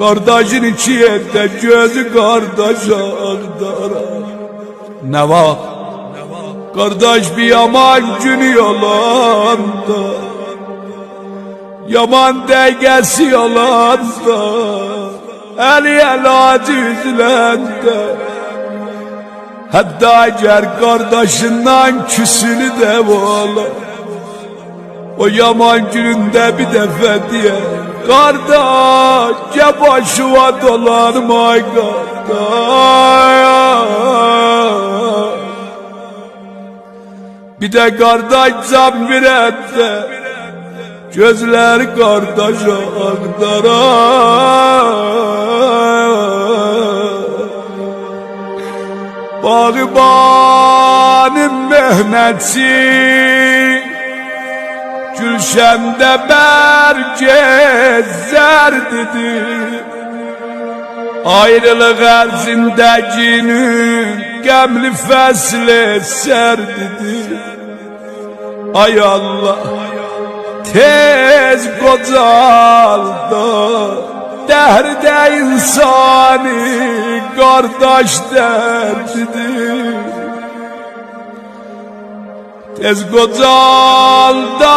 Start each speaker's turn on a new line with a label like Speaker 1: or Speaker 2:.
Speaker 1: Kardeşin iki yerde gözü kardeş aktarar. Ne var? Kardeş bir yaman günü yolanda, yaman dengesi yolanda, eli acı üzülende. Hatta eğer kardeşinden küsünü de ola, o yaman gününde bir defa diye kardeş ya başıma dolanma kardeş. Bir de kardeş can birette gözler kardeşe aktarar. Bağbanın mehneti gülşende bergezzerdidir. Ayrılık erzindekinin gemli fesli serdidir. Ay Allah tez kocaldı derde insani kardeş derdidir. Tez kocaldı